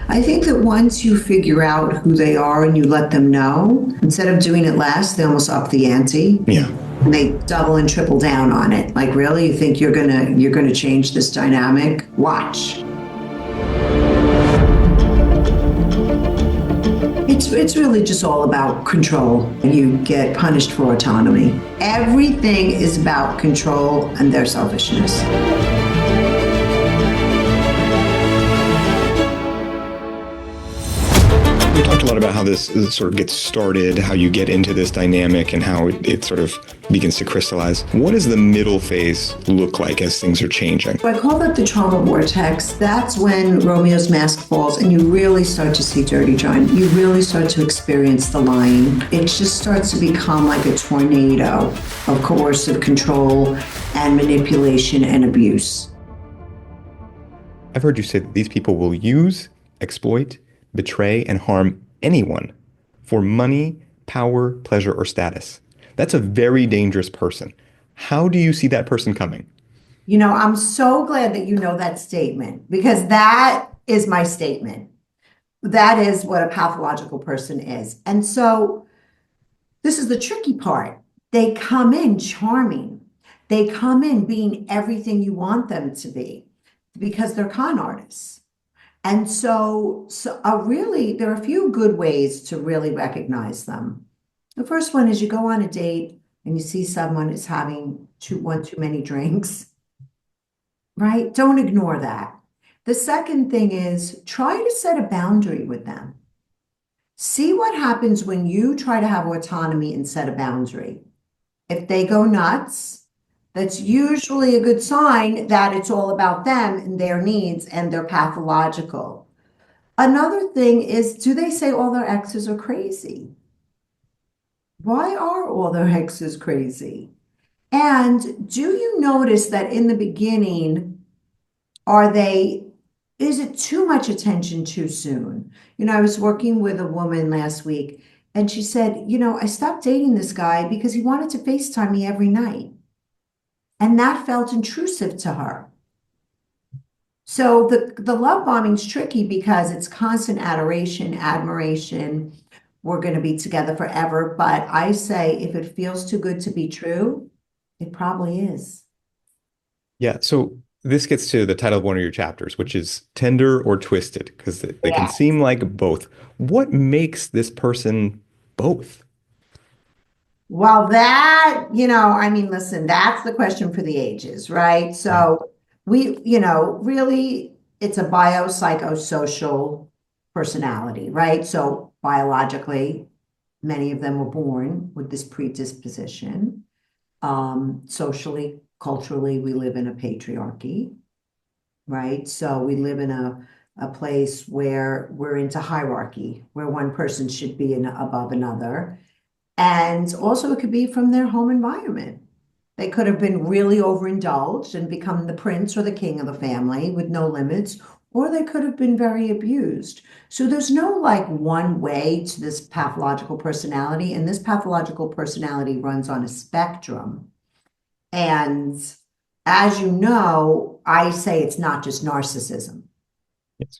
I think that once you figure out who they are and you let them know, instead of doing it less, they almost up the ante. Yeah. And they double and triple down on it. Like, really? You think you're gonna change this dynamic? Watch. It's really just all about control. You get punished for autonomy. Everything is about control and their selfishness. We talked a lot about how this sort of gets started, how you get into this dynamic, and how it sort of begins to crystallize. What does the middle phase look like as things are changing? So I call that the Trauma Vortex. That's when Romeo's mask falls and you really start to see Dirty John. You really start to experience the lying. It just starts to become like a tornado of coercive control and manipulation and abuse. I've heard you say that these people will use, exploit, betray, and harm anyone for money, power, pleasure, or status. That's a very dangerous person. How do you see that person coming? You know, I'm so glad that you know that statement, because that is my statement. That is what a pathological person is. And so this is the tricky part. They come in charming. They come in being everything you want them to be because they're con artists. And so really, there are a few good ways to really recognize them. The first one is you go on a date and you see someone is having one too many drinks, right? Don't ignore that. The second thing is try to set a boundary with them. See what happens when you try to have autonomy and set a boundary. If they go nuts, that's usually a good sign that it's all about them and their needs and they're pathological. Another thing is, do they say all their exes are crazy? Why are all their exes crazy? And do you notice that in the beginning, is it too much attention too soon? You know, I was working with a woman last week and she said, you know, I stopped dating this guy because he wanted to FaceTime me every night. And that felt intrusive to her. So the love bombing's tricky because it's constant adoration, admiration. We're going to be together forever. But I say if it feels too good to be true, it probably is. Yeah, so this gets to the title of one of your chapters, which is Tender or Twisted, because they can Yeah. seem like both. What makes this person both? Well, that, you know, I mean, listen, that's the question for the ages, right? So really, it's a biopsychosocial personality, right? So biologically, many of them were born with this predisposition. Socially, culturally, we live in a patriarchy, right? So we live in a place where we're into hierarchy, where one person should be above another. And also it could be from their home environment. They could have been really overindulged and become the prince or the king of the family with no limits, or they could have been very abused. So there's no like one way to this pathological personality, and this pathological personality runs on a spectrum. And as you know, I say it's not just narcissism. Yes.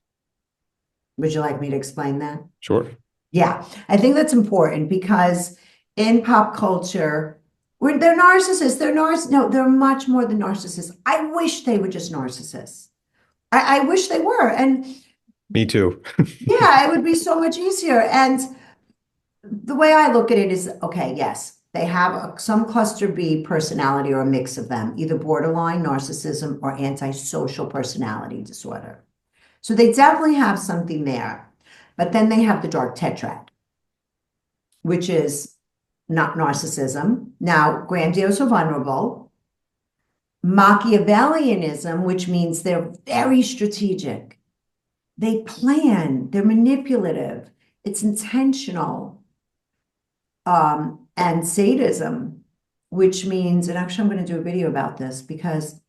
Would you like me to explain that? Sure. Yeah, I think that's important because in pop culture, they're narcissists. No, they're much more than narcissists. I wish they were just narcissists. I wish they were. And Me too. yeah, it would be so much easier. And the way I look at it is, okay, yes, they have some cluster B personality or a mix of them, either borderline narcissism or antisocial personality disorder. So they definitely have something there. But then they have the Dark Tetrad, which is not narcissism. Now, grandiose or vulnerable. Machiavellianism, which means they're very strategic. They plan, they're manipulative, it's intentional. And sadism, which means, and actually I'm going to do a video about this because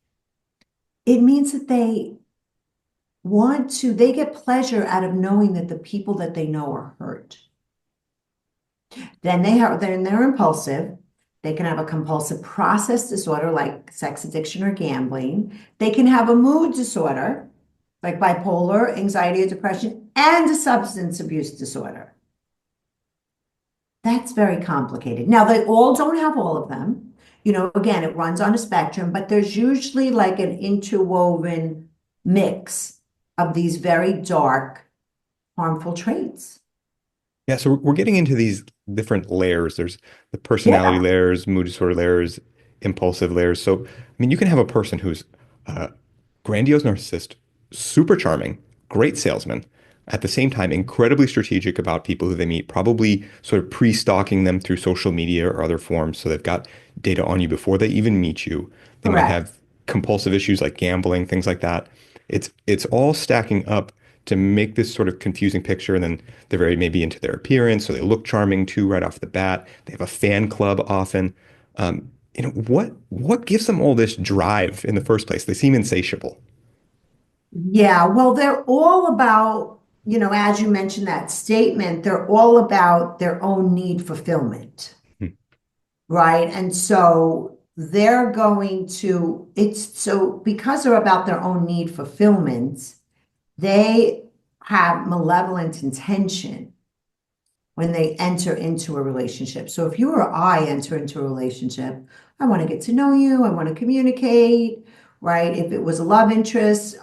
it means that they get pleasure out of knowing that the people that they know are hurt. Then they're impulsive. They can have a compulsive process disorder like sex addiction or gambling. They can have a mood disorder like bipolar, anxiety, or depression, and a substance abuse disorder. That's very complicated. Now, they all don't have all of them. Again, it runs on a spectrum, but there's usually like an interwoven mix of these very dark, harmful traits. Yeah, so we're getting into these different layers. There's the personality Yeah, layers, mood disorder layers, impulsive layers. So, I mean, you can have a person who's a grandiose narcissist, super charming, great salesman, at the same time, incredibly strategic about people who they meet, probably sort of pre-stalking them through social media or other forms. So they've got data on you before they even meet you. They might correct. have compulsive issues like gambling, things like that. It's all stacking up to make this sort of confusing picture. And then they're very maybe into their appearance, so they look charming too right off the bat. They have a fan club often. What gives them all this drive in the first place? They seem insatiable. Yeah, well, they're all about, as you mentioned that statement, they're all about their own need fulfillment, Hmm. right? And so they're going to, it's so because they're about their own need fulfillment, they have malevolent intention when they enter into a relationship. So if you or I enter into a relationship, I want to get to know you, I want to communicate, right? If it was a love interest,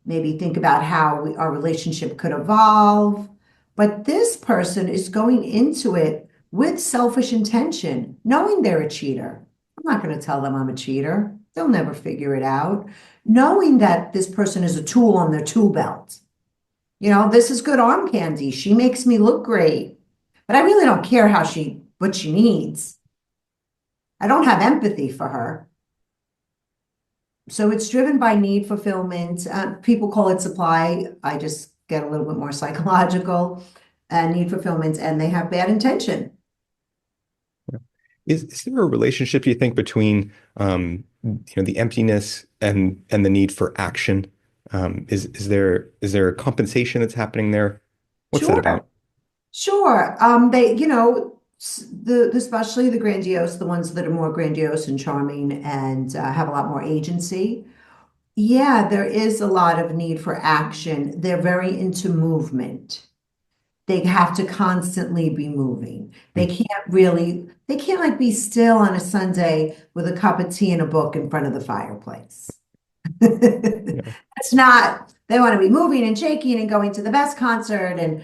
maybe think about how our relationship could evolve. But this person is going into it with selfish intention, knowing they're a cheater. I'm not going to tell them I'm a cheater. They'll never figure it out. Knowing that this person is a tool on their tool belt. This is good arm candy. She makes me look great, but I really don't care what she needs. I don't have empathy for her. So it's driven by need fulfillment. People call it supply. I just get a little bit more psychological need fulfillment, and they have bad intention. Is there a relationship you think between the emptiness and the need for action? Is there a compensation that's happening there? What's that Sure, about? sure. Especially the grandiose, the ones that are more grandiose and charming and have a lot more agency. Yeah, there is a lot of need for action. They're very into movement. They have to constantly be moving. Hmm. They can't like be still on a Sunday with a cup of tea and a book in front of the fireplace. Yeah. It's not, they want to be moving and shaking and going to the best concert and,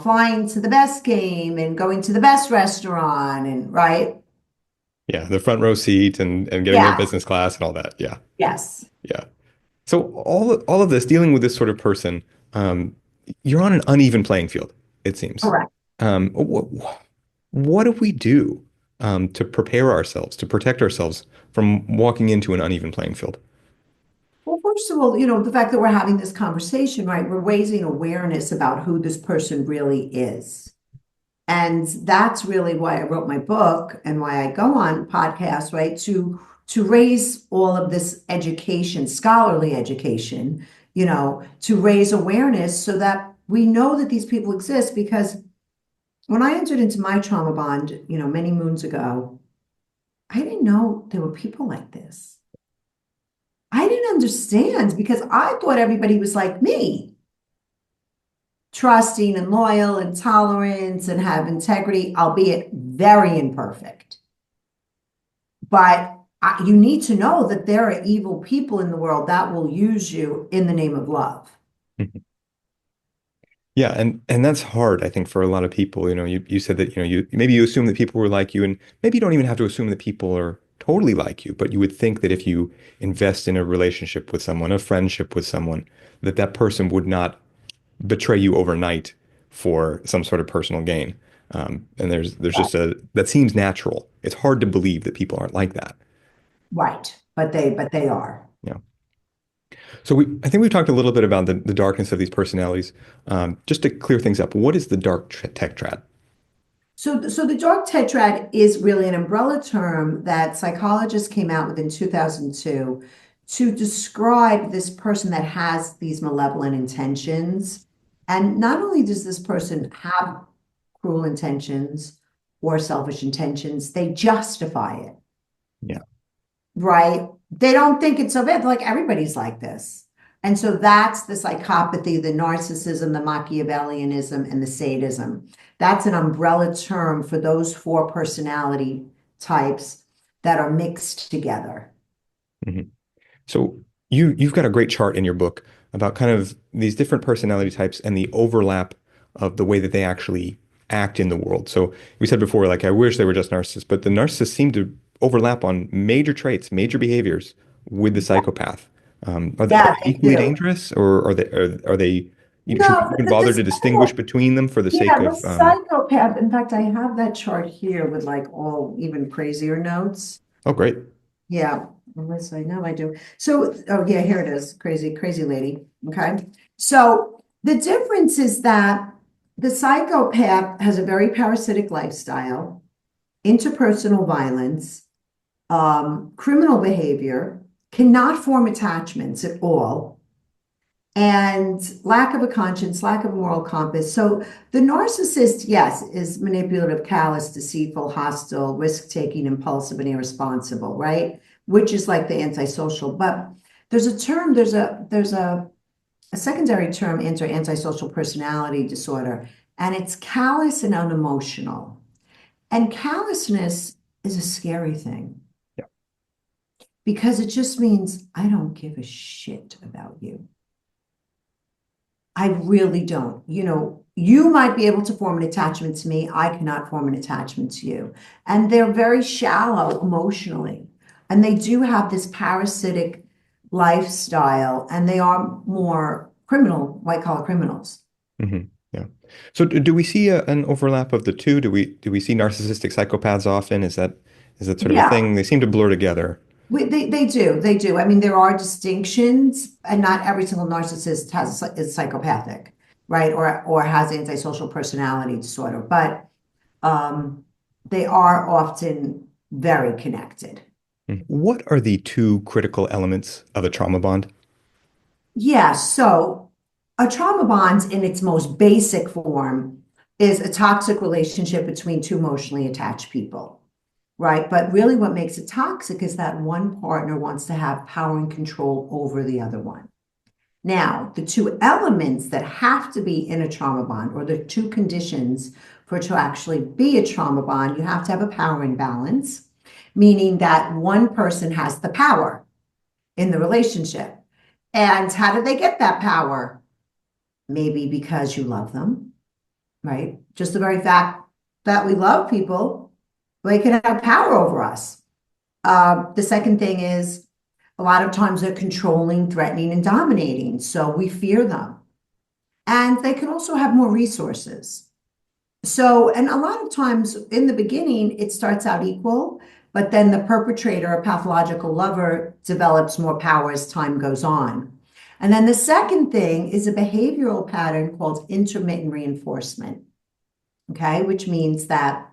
flying to the best game and going to the best restaurant and right? Yeah, the front row seat and getting their Yes, business class and all that. Yeah. yes, Yeah. So all of this, dealing with this sort of person, um, you're on an uneven playing field, it seems. correct. What do we do to prepare ourselves, to protect ourselves from walking into an uneven playing field? Well, first of all, the fact that we're having this conversation, right? We're raising awareness about who this person really is. And that's really why I wrote my book and why I go on podcasts, right? To raise all of this education, scholarly education, to raise awareness so that we know that these people exist. Because when I entered into my trauma bond, many moons ago, I didn't know there were people like this. I didn't understand because I thought everybody was like me, trusting and loyal and tolerant and have integrity, albeit very imperfect. But you need to know that there are evil people in the world that will use you in the name of love. Yeah, and that's hard, I think, for a lot of people. You said that, you assume that people were like you, and maybe you don't even have to assume that people are totally like you, but you would think that if you invest in a relationship with someone, a friendship with someone, that that person would not betray you overnight for some sort of personal gain. And there's just that seems natural. It's hard to believe that people aren't like that. Right. But they are. Yeah. So I think we've talked a little bit about the darkness of these personalities. Just to clear things up, what is the dark tetrad? So the dark tetrad is really an umbrella term that psychologists came out with in 2002 to describe this person that has these malevolent intentions. And not only does this person have cruel intentions or selfish intentions, they justify it, Yeah. right? They don't think it's so bad. Like everybody's like this, And so that's the psychopathy, the narcissism, the Machiavellianism, and the sadism. That's an umbrella term for those four personality types that are mixed together. Mhm. So you've got a great chart in your book about kind of these different personality types and the overlap of the way that they actually act in the world. So we said before, like, I wish they were just narcissists, but the narcissists seem to overlap on major traits, major behaviors with the psychopath. Are Yeah, they they equally do. dangerous, or are they, should we No, even the, bother the to distinguish psycho, between them for the sake yeah, the of psychopath. In fact, I have that chart here with like all even crazier notes. oh, great. Yeah, unless I know I do. So, oh yeah, here it is. Crazy, crazy lady. Okay. So the difference is that the psychopath has a very parasitic lifestyle, interpersonal violence, criminal behavior, cannot form attachments at all, and lack of a conscience, lack of a moral compass. So the narcissist, yes, is manipulative, callous, deceitful, hostile, risk-taking, impulsive, and irresponsible, right? Which is like the antisocial. But there's a term, there's a secondary term, antisocial personality disorder, and it's callous and unemotional. And callousness is a scary thing Yeah. because it just means I don't give a shit about you. I really don't. You might be able to form an attachment to me. I cannot form an attachment to you. And they're very shallow emotionally. And they do have this parasitic lifestyle, and they are more criminal, white collar criminals. Hmm. Yeah. So do we see an overlap of the two? Do we see narcissistic psychopaths often? Is that sort of a Yeah, thing? They seem to blur together. they do. They do. I mean, there are distinctions, and not every single narcissist is psychopathic, right? Or has antisocial personality disorder, but um, they are often very connected. Mhm. What are the two critical elements of a trauma bond? Yeah, so a trauma bond in its most basic form is a toxic relationship between two emotionally attached people, right? But really, what makes it toxic is that one partner wants to have power and control over the other one. Now, the two elements that have to be in a trauma bond, or the two conditions for it to actually be a trauma bond, you have to have a power imbalance, meaning that one person has the power in the relationship. And how did they get that power? Maybe because you love them, right? Just the very fact that we love people, they can have power over us. The second thing is a lot of times they're controlling, threatening, and dominating. So we fear them. And they can also have more resources. So, and a lot of times in the beginning, it starts out equal, but then the perpetrator, a pathological lover, develops more power as time goes on. And then the second thing is a behavioral pattern called intermittent reinforcement, okay, which means that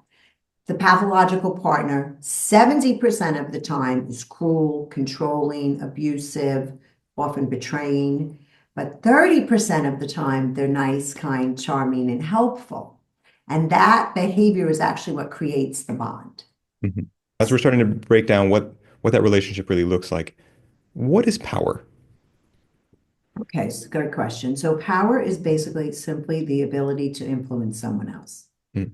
the pathological partner, 70% of the time, is cruel, controlling, abusive, often betraying. But 30% of the time, they're nice, kind, charming, and helpful. And that behavior is actually what creates the bond. Mhm. As we're starting to break down what that relationship really looks like, what is power? Okay, so good question. So power is basically simply the ability to influence someone else, Mm.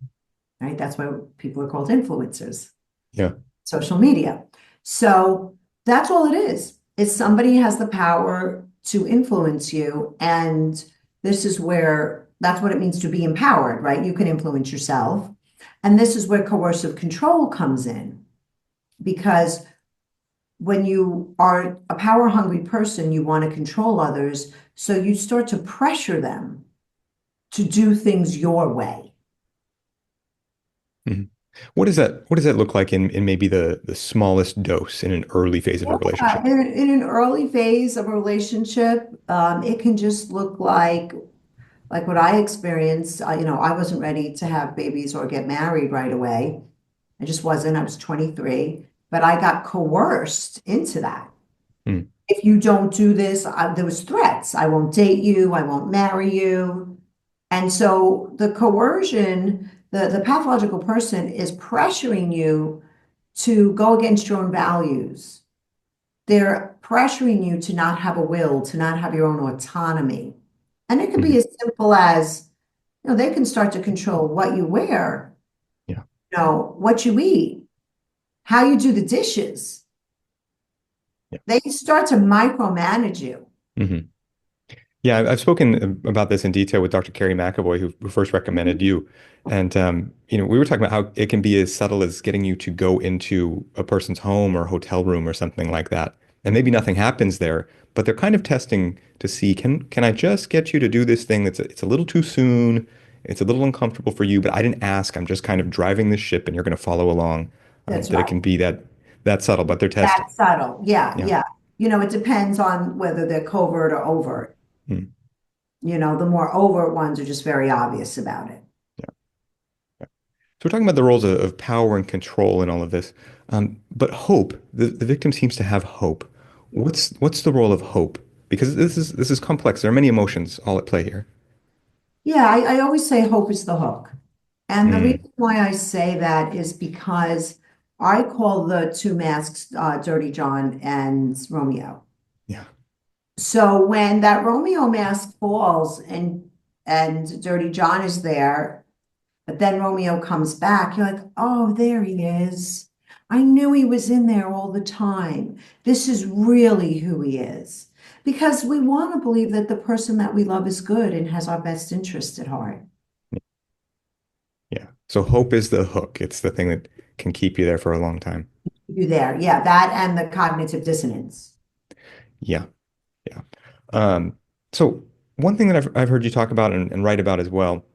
right? That's why people are called influencers. Yeah. Social media. So that's all it is. Is somebody has the power to influence you. And this is where that's what it means to be empowered, right? You can influence yourself. And this is where coercive control comes in. Because when you are a power hungry person, you want to control others. So you start to pressure them to do things your way. Mhm. What does that look like in maybe the smallest dose in an early phase of a Yeah, relationship? in an early phase of a relationship, it can just look like what I experienced. I wasn't ready to have babies or get married right away. I just wasn't. I was 23, but I got coerced into that. Mm. If you don't do this, there was threats. I won't date you. I won't marry you. And so the coercion, the pathological person is pressuring you to go against your own values. They're pressuring you to not have a will, to not have your own autonomy. And it could be as simple as, they can start to control what you wear, Yeah. what you eat, how you do the dishes. Yeah. They start to micromanage you. Hmm. Yeah, I've spoken about this in detail with Dr. Carrie McAvoy, who first recommended you. And we were talking about how it can be as subtle as getting you to go into a person's home or hotel room or something like that. And maybe nothing happens there, but they're kind of testing to see, can I just get you to do this thing it's a little too soon, it's a little uncomfortable for you, but I didn't ask. I'm just kind of driving this ship and you're going to follow along. That's That it right. can be that subtle, but they're testing. That's subtle. Yeah, Yeah. yeah. It depends on whether they're covert or overt. Mm. The more overt ones are just very obvious about it. Yeah. So we're talking about the roles of power and control in all of this. But hope, the victim seems to have hope. What's the role of hope? Because this is complex. There are many emotions all at play here. Yeah, I always say hope is the hook. And the Mm, reason why I say that is because I call the two masks Dirty John and Romeo. yeah. So when that Romeo mask falls and Dirty John is there, but then Romeo comes back, you're like, oh, there he is. I knew he was in there all the time. This is really who he is. Because we want to believe that the person that we love is good and has our best interest at heart. Yeah. So hope is the hook. It's the thing that can keep you there for a long time. You there. Yeah, that and the cognitive dissonance. Yeah. Yeah. Um, so one thing that I've heard you talk about and write about as well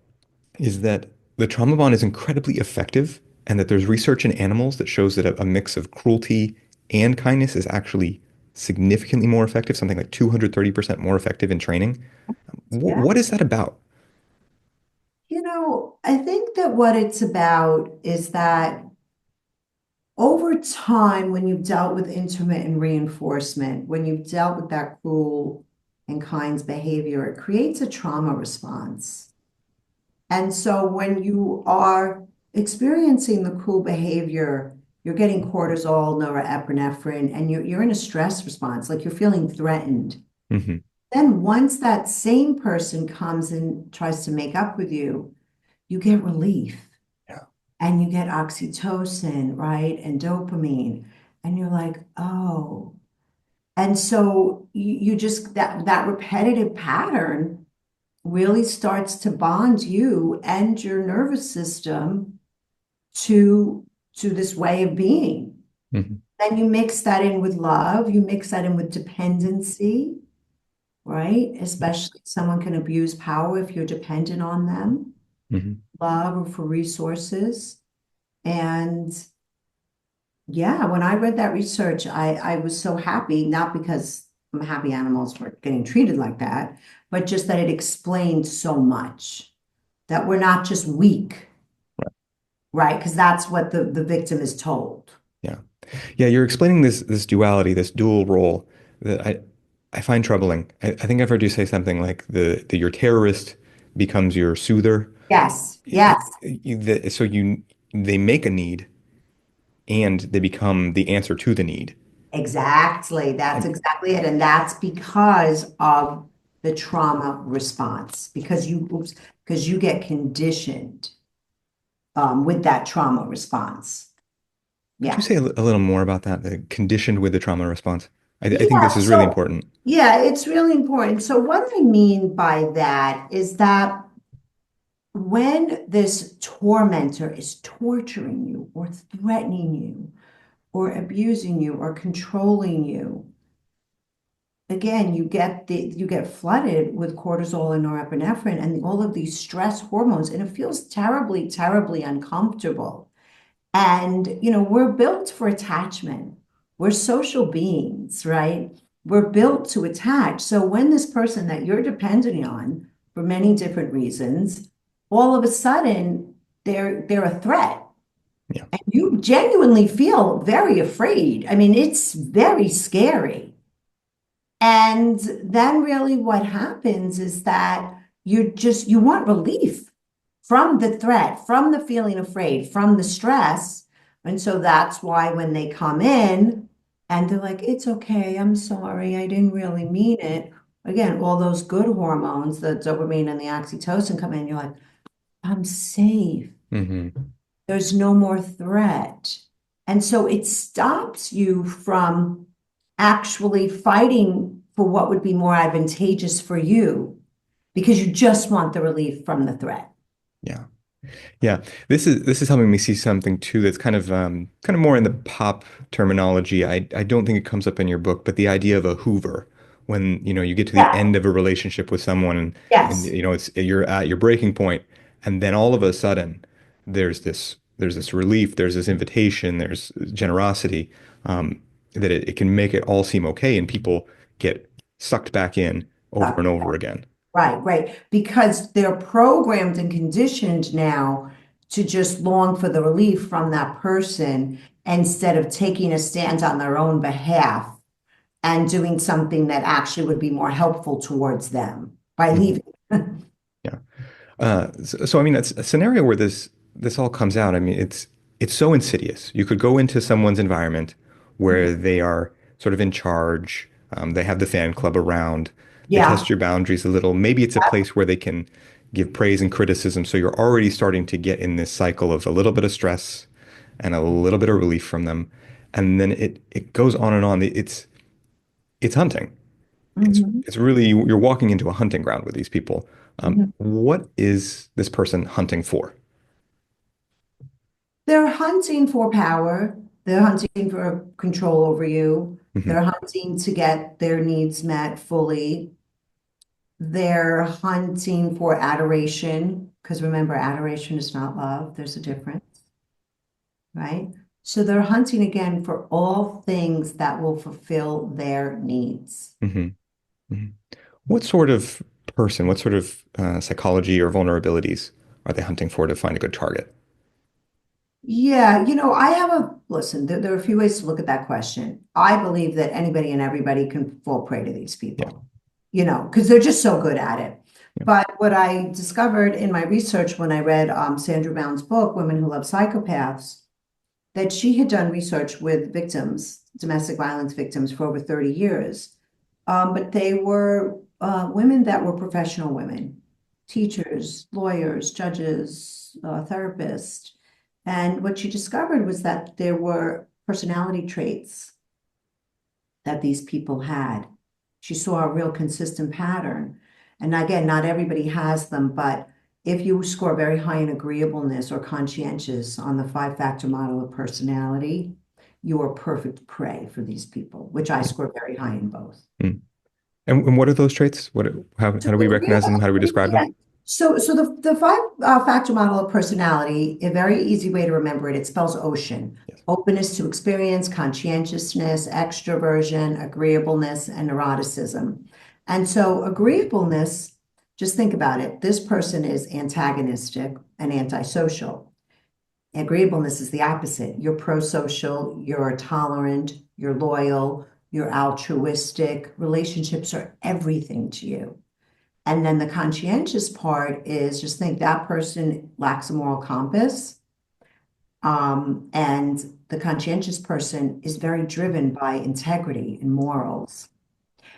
is that the trauma bond is incredibly effective and that there's research in animals that shows that a mix of cruelty and kindness is actually significantly more effective, something like 230% more effective in training. Yeah. What is that about? I think that what it's about is that over time, when you've dealt with intermittent reinforcement, when you've dealt with that cruel and kind's behavior, it creates a trauma response. And so when you are experiencing the cruel behavior, you're getting cortisol, norepinephrine, and you're in a stress response, like you're feeling threatened. Hmm. Then once that same person comes and tries to make up with you get relief Yeah. and you get oxytocin, right? And dopamine. And you're like, oh. And so you just that repetitive pattern really starts to bond you and your nervous system to this way of being. Hmm. Then you mix that in with love, you mix that in with dependency, right? Especially someone can abuse power if you're dependent on them, Hmm. love or for resources. And yeah, when I read that research, I was so happy, not because I'm happy animals were getting treated like that, but just that it explained so much that we're not just weak, right? Because that's what the victim is told. Yeah. Yeah, you're explaining this duality, this dual role that I find troubling. I think I've heard you say something like the your terrorist becomes your soother. Yes, yes, So they make a need and they become the answer to the need. exactly. That's And exactly it. And that's because of the trauma response, because you get conditioned with that trauma response. could you Yeah. say a little more about that, the conditioned with the trauma response? I think Yeah, this is really so important. yeah, it's really important. So what I mean by that is that when this tormentor is torturing you or threatening you or abusing you or controlling you, again, you get flooded with cortisol and norepinephrine and all of these stress hormones, and it feels terribly, terribly uncomfortable. And, we're built for attachment. We're social beings, right? We're built to attach. So when this person that you're depending on for many different reasons, all of a sudden they're a threat. Yeah. And you genuinely feel very afraid. I mean, it's very scary. And then really what happens is that you want relief from the threat, from the feeling afraid, from the stress. And so that's why when they come in, And they're like, it's okay, I'm sorry, I didn't really mean it. Again, all those good hormones, the dopamine and the oxytocin come in, you're like, I'm safe. Hmm. There's no more threat. And so it stops you from actually fighting for what would be more advantageous for you because you just want the relief from the threat. Yeah. Yeah, this is helping me see something too that's kind of more in the pop terminology. I don't think it comes up in your book, but the idea of a Hoover, when you get to the Yeah. end of a relationship with someone, and Yes. it's you're at your breaking point, and then all of a sudden there's this relief, there's this invitation, there's generosity, that it can make it all seem okay, and people get sucked back in over and over again. Right, right. Because they're programmed and conditioned now to just long for the relief from that person instead of taking a stand on their own behalf and doing something that actually would be more helpful towards them by Mhm. leaving. Yeah. So I mean, it's a scenario where this all comes out. I mean, it's so insidious. You could go into someone's environment where they are sort of in charge. They have the fan club around. They Yeah, test your boundaries a little. Maybe it's a place where they can give praise and criticism. So you're already starting to get in this cycle of a little bit of stress and a little bit of relief from them, and then it goes on and on. It's hunting. It's mhm, it's really you're walking into a hunting ground with these people. mhm. What is this person hunting for? They're hunting for power. They're hunting for control over you. Hmm. They're hunting to get their needs met fully. They're hunting for adoration, because remember, adoration is not love. There's a difference, right? So they're hunting again for all things that will fulfill their needs. Hmm. Hmm. What sort of person, what sort of psychology or vulnerabilities are they hunting for to find a good target? Yeah, I have listen, there are a few ways to look at that question. I believe that anybody and everybody can fall prey to these Yeah. people, because they're just so good at it. Yeah. But what I discovered in my research when I read Sandra Bound's book, Women Who Love Psychopaths, that she had done research with victims, domestic violence victims, for over 30 years. But they were women that were professional women, teachers, lawyers, judges, therapists. And what she discovered was that there were personality traits that these people had. She saw a real consistent pattern. And again, not everybody has them, but if you score very high in agreeableness or conscientious on the five-factor model of personality, you are perfect prey for these people, which I score very high in both. Mm. And what are those traits? How So do we recognize them? How do we describe yeah. them? So the five factor model of personality, a very easy way to remember it, it spells ocean. Yes. Openness to experience, conscientiousness, extroversion, agreeableness, and neuroticism. And so agreeableness, just think about it. This person is antagonistic and antisocial. Agreeableness is the opposite. You're pro-social, you're tolerant, you're loyal, you're altruistic. Relationships are everything to you. And then the conscientious part is just think that person lacks a moral compass. And the conscientious person is very driven by integrity and morals.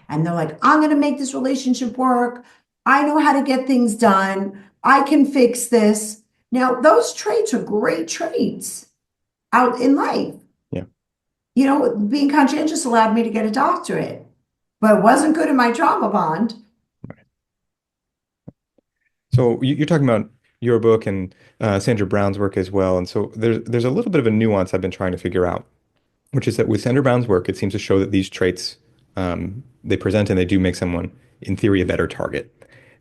And they're like, I'm going to make this relationship work. I know how to get things done. I can fix this. Now, those traits are great traits out in life. Yeah. Being conscientious allowed me to get a doctorate, but it wasn't good in my trauma bond. Right. So you're talking about your book and Sandra Brown's work as well. And so there's a little bit of a nuance I've been trying to figure out, which is that with Sandra Brown's work, it seems to show that these traits they present and they do make someone, in theory, a better target.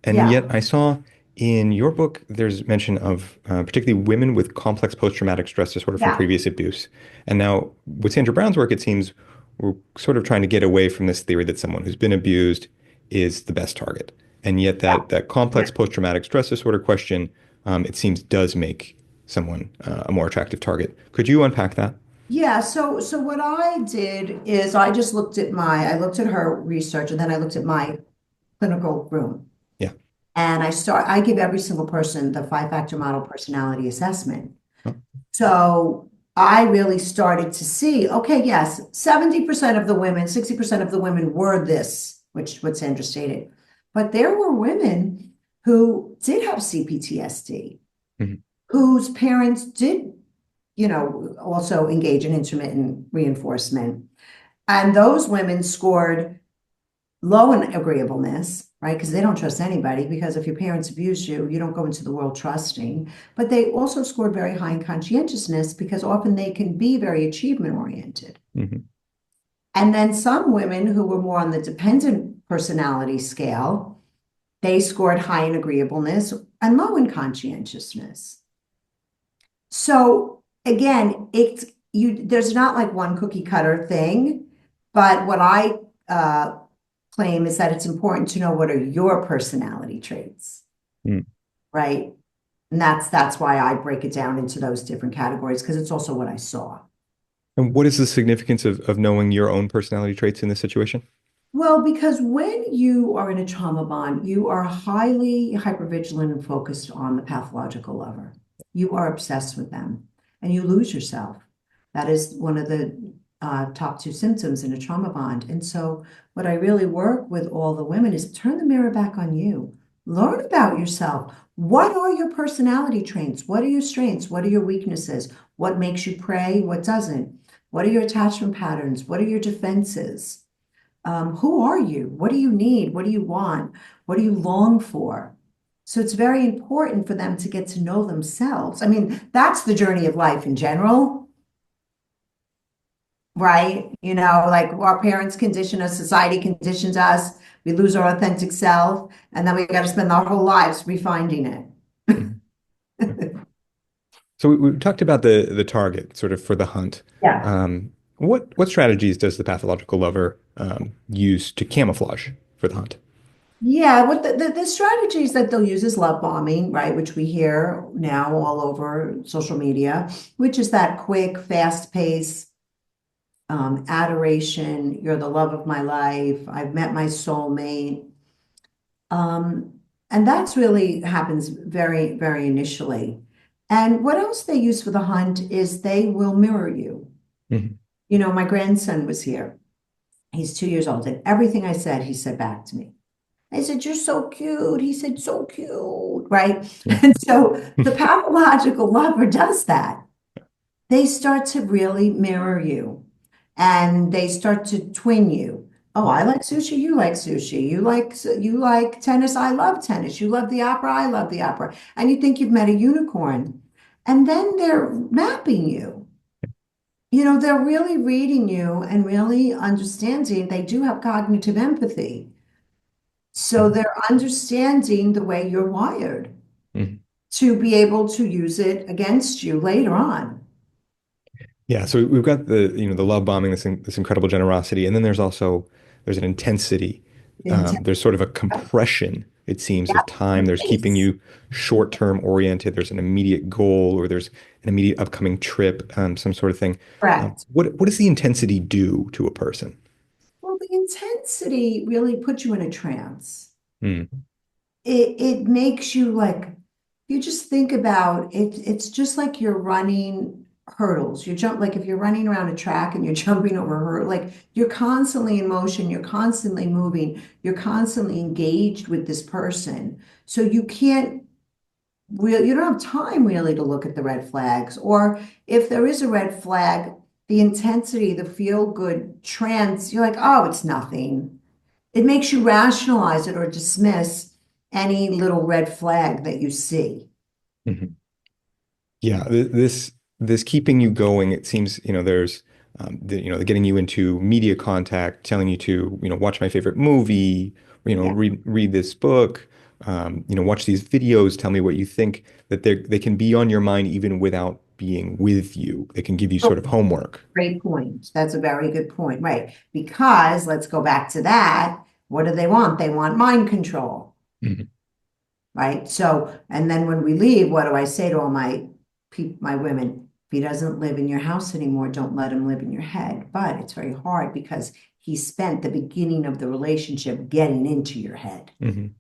And Yeah, yet, I saw in your book there's mention of particularly women with complex post-traumatic stress disorder from yeah, previous abuse. And now with Sandra Brown's work, it seems we're sort of trying to get away from this theory that someone who's been abused is the best target. And yet, yeah. that complex post-traumatic stress disorder question, it seems, does make someone a more attractive target. Could you unpack that? Yeah, so what I did is I looked at her research and then I looked at my clinical room. Yeah. And I give every single person the five-factor model personality assessment. Oh, So I really started to see, okay, yes, 70% of the women, 60% of the women were this, which what's understated. But there were women who did have CPTSD, Mhm. whose parents did, also engage in intermittent reinforcement. And those women scored low in agreeableness, right? Because they don't trust anybody, because if your parents abuse you, you don't go into the world trusting. But they also scored very high in conscientiousness because often they can be very achievement oriented. Mhm. And then some women who were more on the dependent personality scale, they scored high in agreeableness and low in conscientiousness. So again, there's not like one cookie cutter thing, but what I claim is that it's important to know what are your personality traits, Mm. right? And that's why I break it down into those different categories because it's also what I saw. And what is the significance of knowing your own personality traits in this situation? Well, because when you are in a trauma bond, you are highly hypervigilant and focused on the pathological lover. You are obsessed with them and you lose yourself. That is one of the top two symptoms in a trauma bond. And so, what I really work with all the women is turn the mirror back on you. Learn about yourself. What are your personality traits? What are your strengths? What are your weaknesses? What makes you prey? What doesn't? What are your attachment patterns? What are your defenses? Who are you? What do you need? What do you want? What do you long for? So it's very important for them to get to know themselves. I mean, that's the journey of life in general, right? Like our parents condition us, society conditions us, we lose our authentic self, and then we got to spend our whole lives refinding it. Mhm. Yeah. So we talked about the target sort of for the hunt. Yeah. What strategies does the pathological lover use to camouflage for the hunt? Yeah, what the strategies that they'll use is love bombing, right? Which we hear now all over social media, which is that quick, fast pace, adoration, you're the love of my life, I've met my soulmate. Um, and that's really happens very, very initially. And what else they use for the hunt is they will mirror you. Mhm. My grandson was here. He's 2 years old, and everything I said, he said back to me. I said, "You're so cute." He said, "So cute," right? Yeah. And so the pathological lover does that. They start to really mirror you and they start to twin you. Oh, I like sushi, you like sushi. You like tennis, I love tennis. You love the opera, I love the opera. And you think you've met a unicorn. And then they're mapping you. They're really reading you and really understanding. They do have cognitive empathy. So Mhm. they're understanding the way you're wired Mhm. to be able to use it against you later on. Yeah, so we've got the love bombing, this incredible generosity, and then there's an intensity. Intent. There's sort of a compression, it seems, of time. There's keeping Yes. you short-term oriented. There's an immediate goal, or there's an immediate upcoming trip, some sort of thing. Correct. What does the intensity do to a person? Well, the intensity really puts you in a trance. Mm. It makes you like, you just think about it, it's just like you're running hurdles. You jump, like if you're running around a track and you're jumping over hurdles, like you're constantly in motion, you're constantly moving, you're constantly engaged with this person. So you don't have time really to look at the red flags. Or if there is a red flag, the intensity, the feel good trance, you're like, oh, it's nothing. It makes you rationalize it or dismiss any little red flag that you see. Mhm. Yeah, this keeping you going, it seems, there's the getting you into media contact, telling you to, watch my favorite movie, Yeah. read this book, watch these videos, tell me what you think, that they can be on your mind even without being with you. They can give you sort Oh, of homework. great point. That's a very good point. Right. Because let's go back to that. What do they want? They want mind control. Mhm. Right. So, and then when we leave, what do I say to all my women? If he doesn't live in your house anymore, don't let him live in your head. But it's very hard because he spent the beginning of the relationship getting into your head. Mhm.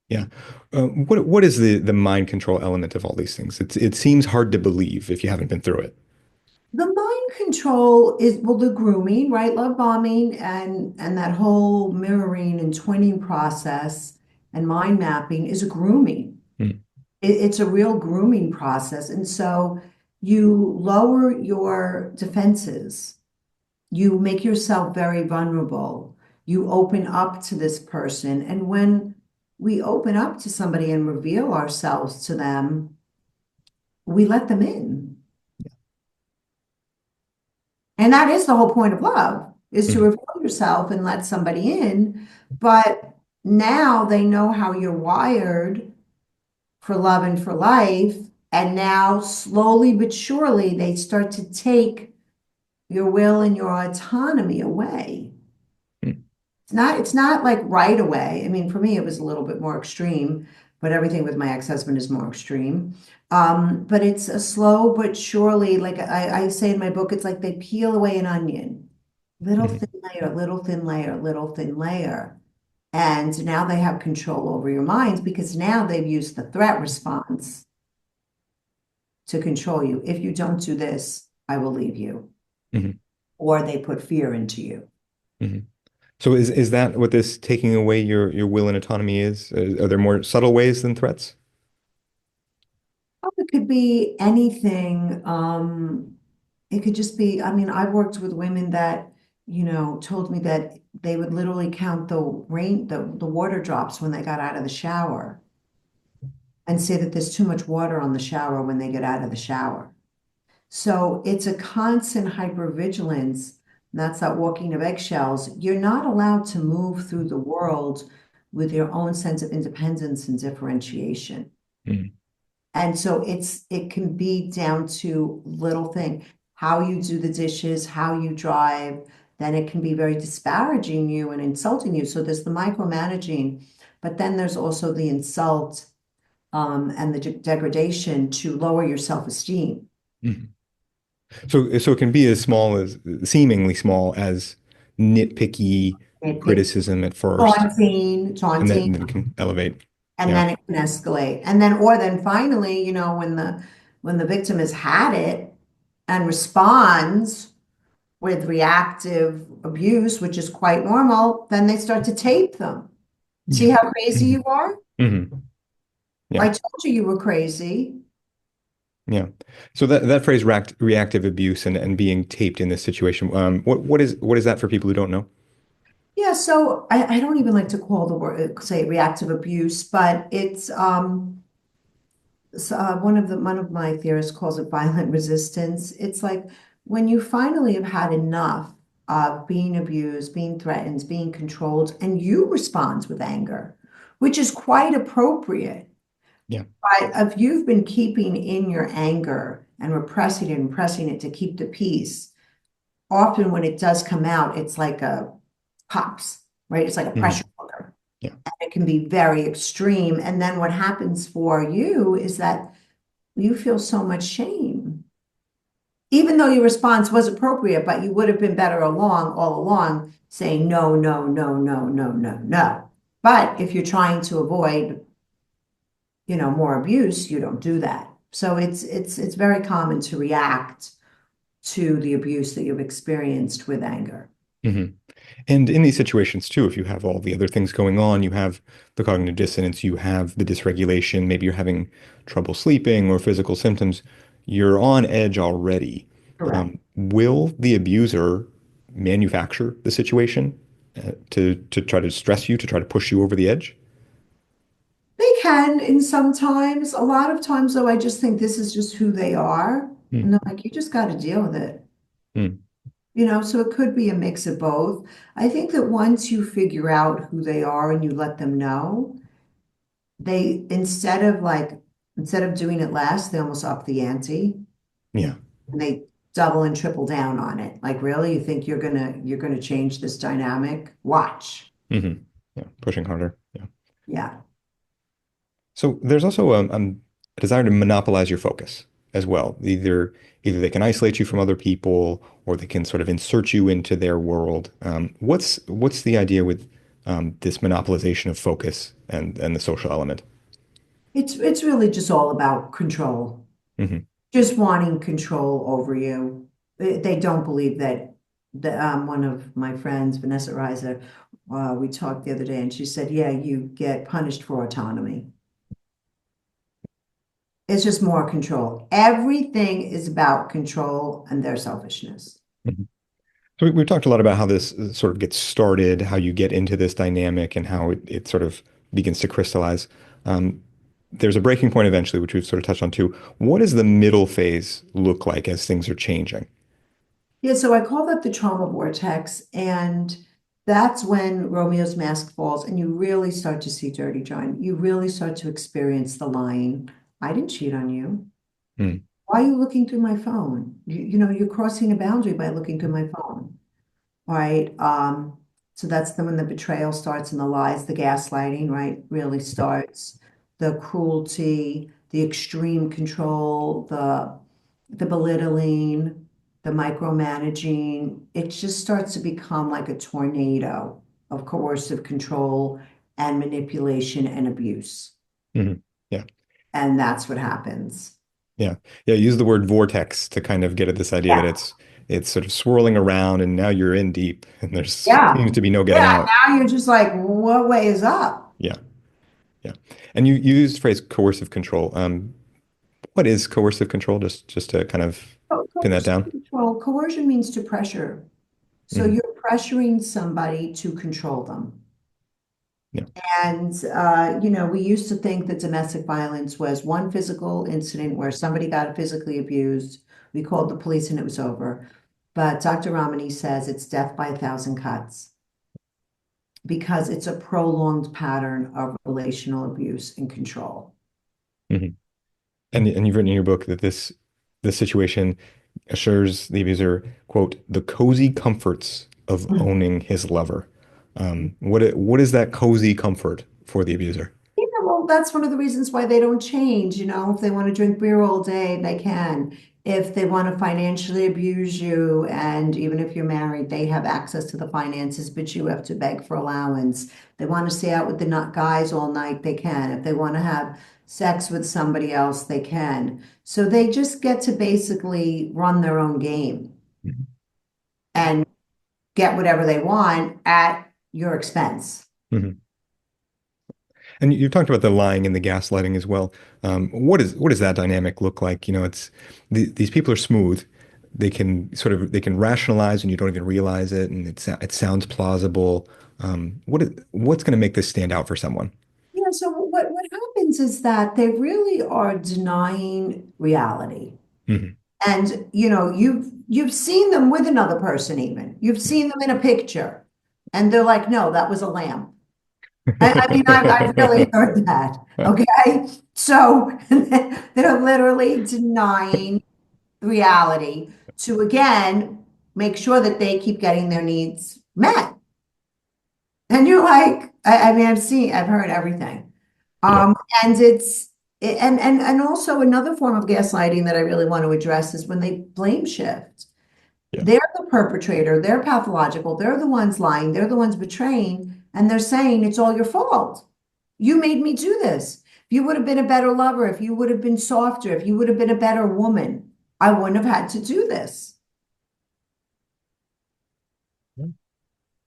Yeah. What is the mind control element of all these things? It seems hard to believe if you haven't been through it. The mind control is, well, the grooming, right? Love bombing and that whole mirroring and twinning process and mind mapping is a grooming. Mm, It's a real grooming process. And so you lower your defenses. You make yourself very vulnerable. You open up to this person. And when we open up to somebody and reveal ourselves to them, we let them in. And that is the whole point of love, is to mm, reveal yourself and let somebody in. But now they know how you're wired for love and for life. And now, slowly but surely, they start to take your will and your autonomy away. mm, It's not like right away. I mean, for me, it was a little bit more extreme, but everything with my ex-husband is more extreme. But it's a slow but surely, like I say in my book, it's like they peel away an onion, little mm, thin layer, little thin layer, little thin layer. And now they have control over your minds because now they've used the threat response to control you. If you don't do this, I will leave you. mm, Or they put fear into you. mm. So is that what this taking away your will and autonomy is? Are there more subtle ways than threats? Oh, it could be anything. It could just be, I mean, I've worked with women that, told me that they would literally count the water drops when they got out of the shower and say that there's too much water on the shower when they get out of the shower. So it's a constant hypervigilance. That's that walking of eggshells. You're not allowed to move through the world with your own sense of independence and differentiation. Mm, And so it can be down to little thing, how you do the dishes, how you drive, then it can be very disparaging you and insulting you. So there's the micromanaging, but then there's also the insult and the degradation to lower your self-esteem. mm. So it can be as small as seemingly small as nitpicky Nitpick, criticism at first, taunting, and taunting, then it can elevate. and Yeah. then it can escalate. And then, or then finally, when the victim has had it and responds with reactive abuse, which is quite normal, then they start to tape them. See Yeah. how crazy Hmm. you are? Hmm. I Yeah. told you were crazy. Yeah. So that phrase reactive abuse and being taped in this situation, what is that for people who don't know? Yeah, so I don't even like to call the word, say reactive abuse, but it's one of my theorists calls it violent resistance. It's like when you finally have had enough of being abused, being threatened, being controlled, and you respond with anger, which is quite appropriate. Yeah. But if you've been keeping in your anger and repressing it to keep the peace, often when it does come out, it's like a pops, right? It's like a Hmm. pressure cooker. Yeah. And it can be very extreme. And then what happens for you is that you feel so much shame. Even though your response was appropriate, but you would have been better along all along saying no, no, no, no, no, no, no. But if you're trying to avoid, more abuse, you don't do that. So it's very common to react to the abuse that you've experienced with anger. Hmm. And in these situations too, if you have all the other things going on, you have the cognitive dissonance, you have the dysregulation, maybe you're having trouble sleeping or physical symptoms, you're on edge already. Correct. Will the abuser manufacture the situation to try to stress you, to try to push you over the edge? They can in sometimes. A lot of times, though, I just think this is just who they are. And Mm, they're like, you just got to deal with it. mm, So it could be a mix of both. I think that once you figure out who they are and you let them know, they instead of doing it less, they almost up the ante yeah. and they double and triple down on it. Like, really, you think you're gonna change this dynamic? Watch. Hmm. Yeah. Pushing harder. Yeah. Yeah. So there's also a desire to monopolize your focus as well. Either they can isolate you from other people, or they can sort of insert you into their world. What's the idea with this monopolization of focus and the social element? It's really just all about control. Hmm. Just wanting control over you. They don't believe that one of my friends, Vanessa Reiser, we talked the other day, and she said, yeah, you get punished for autonomy. It's just more control. Everything is about control and their selfishness. Mhm. So we've talked a lot about how this sort of gets started, how you get into this dynamic, and how it sort of begins to crystallize. Um, there's a breaking point eventually, which we've sort of touched on too. What does the middle phase look like as things are changing? Yeah, so I call that the trauma vortex, and that's when Romeo's mask falls, and you really start to see Dirty John. You really start to experience the lying. I didn't cheat on you. Mm, Why are you looking through my phone? You're crossing a boundary by looking through my phone, right? So that's when the betrayal starts and the lies, the gaslighting, right, really starts. The cruelty, the extreme control, the belittling, the micromanaging. It just starts to become like a tornado of coercive control and manipulation and abuse. mhm. Yeah. And that's what happens. Yeah. Yeah. Use the word vortex to kind of get at this idea that Yeah. it's sort of swirling around and now you're in deep and there's Yeah. seems to be no getting Yeah. out. Now you're just like, what way is up? Yeah. Yeah. And you used the phrase coercive control. What is coercive control? Just to kind of pin that Coercion down. control. Coercion means to pressure. So Hmm. you're pressuring somebody to control them. Yeah. And, we used to think that domestic violence was one physical incident where somebody got physically abused. We called the police and it was over. But Dr. Ramani says it's death by a thousand cuts because it's a prolonged pattern of relational abuse and control. Hmm. And you've written in your book that this situation assures the abuser, quote, the cozy comforts of owning his lover. What is that cozy comfort for the abuser? Yeah, well, that's one of the reasons why they don't change. If they want to drink beer all day, they can. If they want to financially abuse you, and even if you're married, they have access to the finances, but you have to beg for allowance. They want to stay out with the nut guys all night, they can. If they want to have sex with somebody else, they can. So they just get to basically run their own game Mhm. and get whatever they want at your expense. Mhm. And you've talked about the lying and the gaslighting as well. What does that dynamic look like? It's these people are smooth. They can rationalize and you don't even realize it, and it sounds plausible. What's going to make this stand out for someone? Yeah, so what happens is that they really are denying reality. Hmm. And you've seen them with another person even. You've seen them in a picture. And they're like, no, that was a lamp. I mean, I've really heard that. Okay. So they're literally denying reality to again make sure that they keep getting their needs met. And you're like, I mean, I've heard everything. Yeah. Um, and and also another form of gaslighting that I really want to address is when they blame shift. Yeah. They're the perpetrator, they're pathological, they're the ones lying, they're the ones betraying, and they're saying it's all your fault. You made me do this. If you would have been a better lover, if you would have been softer, if you would have been a better woman, I wouldn't have had to do this.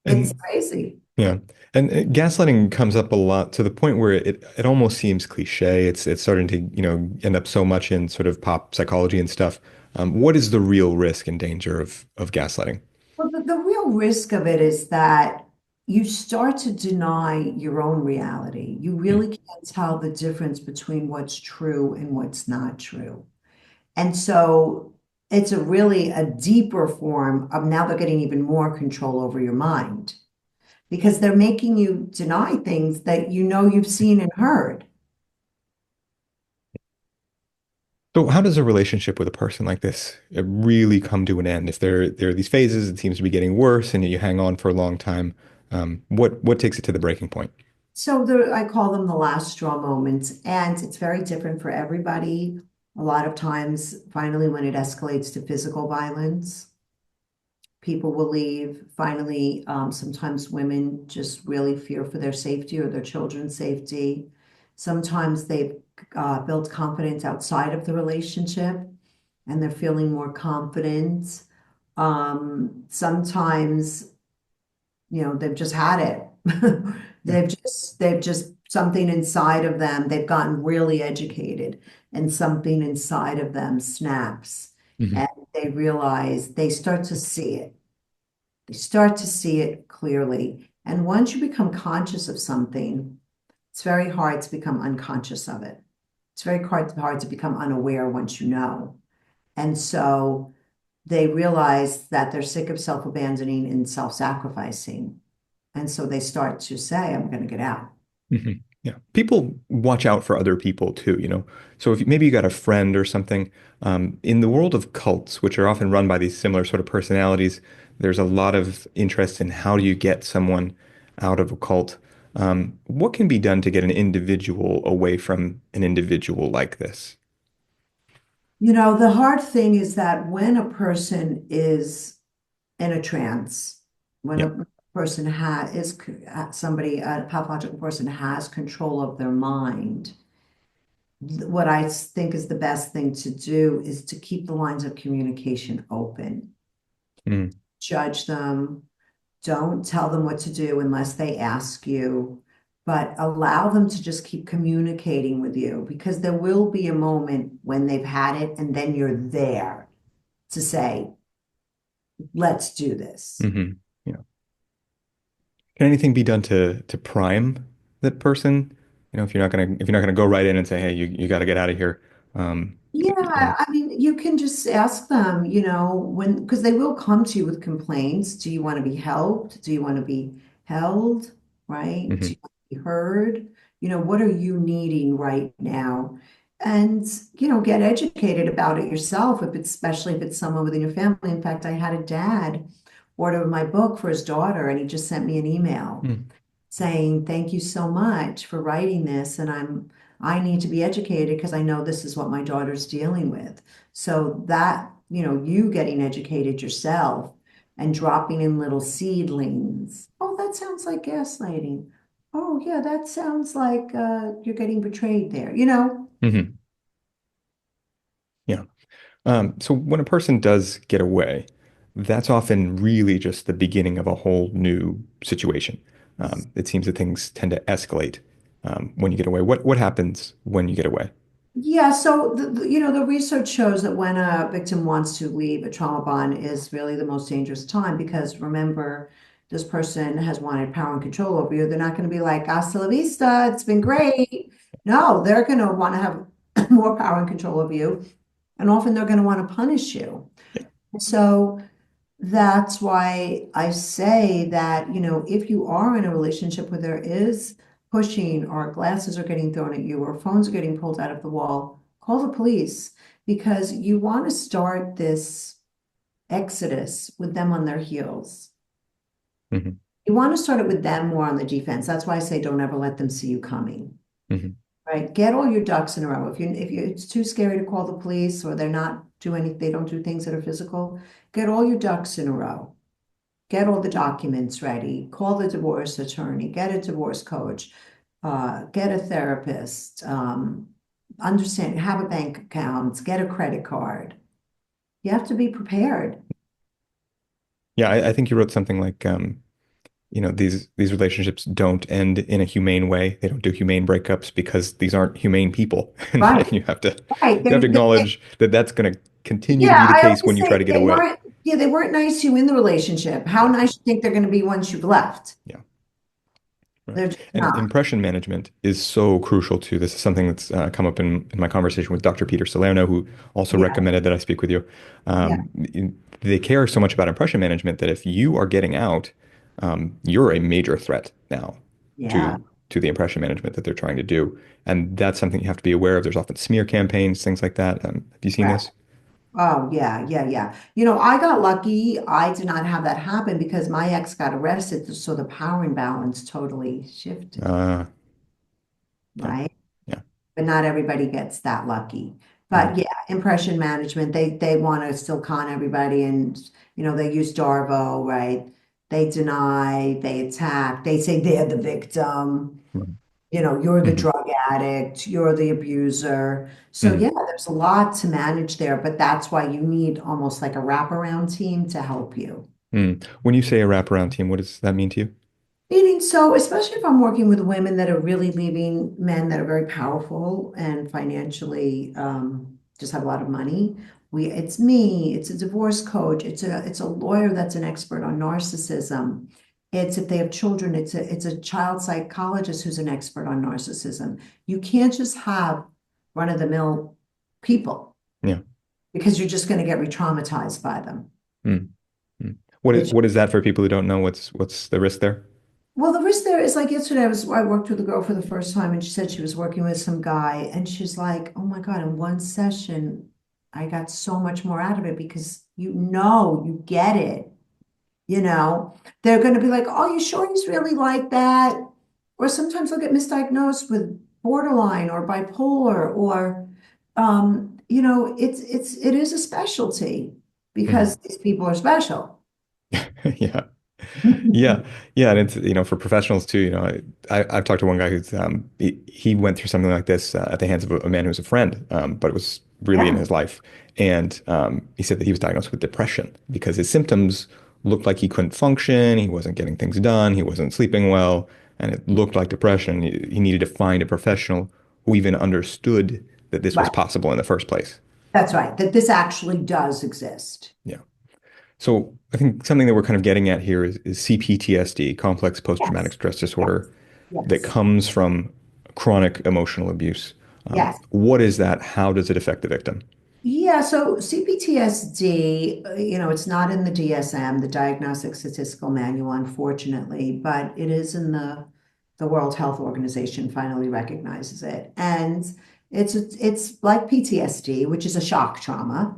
It's And crazy. yeah. And gaslighting comes up a lot to the point where it almost seems cliche. It's starting to, end up so much in sort of pop psychology and stuff. What is the real risk and danger of gaslighting? Well, the real risk of it is that you start to deny your own reality. You Mm, really can't tell the difference between what's true and what's not true. And so it's a deeper form of now they're getting even more control over your mind because they're making you deny things that you've seen and heard. So how does a relationship with a person like this really come to an end? If there are these phases, it seems to be getting worse, and you hang on for a long time. What takes it to the breaking point? So I call them the last straw moments, and it's very different for everybody. A lot of times, finally, when it escalates to physical violence, people will leave. Finally, sometimes women just really fear for their safety or their children's safety. Sometimes they've built confidence outside of the relationship and they're feeling more confident. Sometimes, they've just had it. Yeah. They've just something inside of them. They've gotten really educated and something inside of them snaps Hmm. and they realize they start to see it. They start to see it clearly. And once you become conscious of something, it's very hard to become unconscious of it. It's very hard to become unaware once you know. And so they realize that they're sick of self-abandoning and self-sacrificing. And so they start to say, I'm going to get out. Hmm. Yeah. People watch out for other people too, you know. So if maybe you got a friend or something, in the world of cults, which are often run by these similar sort of personalities, there's a lot of interest in how do you get someone out of a cult. What can be done to get an individual away from an individual like this? The hard thing is that when a person is in a trance, when Yeah. a person somebody, a pathological person has control of their mind, what I think is the best thing to do is to keep the lines of communication open. Mm, Judge them, don't tell them what to do unless they ask you, but allow them to just keep communicating with you because there will be a moment when they've had it and then you're there to say, let's do this. hmm. Yeah. Can anything be done to prime that person? You know, if you're not gonna go right in and say, hey, you got to get out of here. Yeah, You know. I mean, you can just ask them, because they will come to you with complaints. Do you want to be helped? Do you want to be held? Right? Do Hmm. you want to be heard? What are you needing right now? And, get educated about it yourself, especially if it's someone within your family. In fact, I had a dad order my book for his daughter, and he just sent me an email Mm, saying, thank you so much for writing this. And I need to be educated because I know this is what my daughter's dealing with. So that, you getting educated yourself and dropping in little seedlings. Oh, that sounds like gaslighting. Oh, yeah, that sounds like you're getting betrayed there. hmm. Yeah. So when a person does get away, that's often really just the beginning of a whole new situation. It seems that things tend to escalate when you get away. What happens when you get away? Yeah, so the research shows that when a victim wants to leave, a trauma bond is really the most dangerous time because remember, this person has wanted power and control over you. They're not going to be like, hasta la vista, it's been great. No, they're going to want to have more power and control over you. And often they're going to want to punish you. Yeah. So that's why I say that, if you are in a relationship where there is pushing or glasses are getting thrown at you or phones are getting pulled out of the wall, call the police because you want to start this exodus with them on their heels. Hmm. You want to start it with them more on the defense. That's why I say don't ever let them see you coming. Hmm. Right? Get all your ducks in a row. It's too scary to call the police or they don't do things that are physical, get all your ducks in a row. Get all the documents ready, call the divorce attorney, get a divorce coach, get a therapist, understand, have a bank account, get a credit card. You have to be prepared. Yeah, I think you wrote something like, these relationships don't end in a humane way. They don't do humane breakups because these aren't humane people, and Right, you have to right. you have to acknowledge that that's going to continue to Yeah, be the I case when always you try say to get away. they weren't nice to you in the relationship. How Yeah, nice do you think they're going to be once you've left? yeah. Right. They're just And not. impression management is so crucial too. This is something that's come up in my conversation with Dr. Peter Salerno, who also Yeah, recommended that I speak with you. yeah, They care so much about impression management that if you are getting out, you're a major threat now yeah, to the impression management that they're trying to do. And that's something you have to be aware of. There's often smear campaigns, things like that. Have you seen right. this? Oh, yeah, yeah, yeah. I got lucky. I did not have that happen because my ex got arrested, so the power imbalance totally shifted, Uh, yeah, right? yeah. But not everybody gets that lucky. But Mhm, yeah, impression management, they want to still con everybody and they use Darvo, right? They deny, they attack, they say they're the victim, mhm, you're the mhm, drug drug addict, you're the abuser. So Mhm. yeah, there's a lot to manage there, but that's why you need almost like a wraparound team to help you. Mm. When you say a wraparound team, what does that mean to you? Meaning, so especially if I'm working with women that are really leaving men that are very powerful and financially just have a lot of money, it's me, it's a divorce coach, it's a lawyer that's an expert on narcissism. It's if they have children, it's a child psychologist who's an expert on narcissism. You can't just have run-of-the-mill people Yeah. because you're just going to get re-traumatized by them. Mm. Mm. What is that for people who don't know what's the risk there? Well, the risk there is like yesterday, I worked with a girl for the first time and she said she was working with some guy and she's like, oh my God, in one session, I got so much more out of it because you get it, you know. They're going to be like, oh, you sure he's really like that? Or sometimes they'll get misdiagnosed with borderline or bipolar or it is a specialty because Mhm. these people are special. Yeah. Yeah, yeah, and it's for professionals too. I've talked to one guy who's he went through something like this at the hands of a man who was a friend, but it was really in Yeah, his life, and he said that he was diagnosed with depression because his symptoms looked like he couldn't function, he wasn't getting things done, he wasn't sleeping well, and it looked like depression. He needed to find a professional who even understood that this was right. possible in the first place. That's right, that this actually does exist. Yeah. So I think something that we're kind of getting at here is CPTSD, complex post-traumatic Yes, stress yes, disorder, that yes, comes from chronic emotional abuse. yes. What is that? How does it affect the victim? Yeah, so CPTSD, it's not in the DSM, the Diagnostic Statistical Manual, unfortunately, but it is in the World Health Organization finally recognizes it. And it's like PTSD, which is a shock trauma,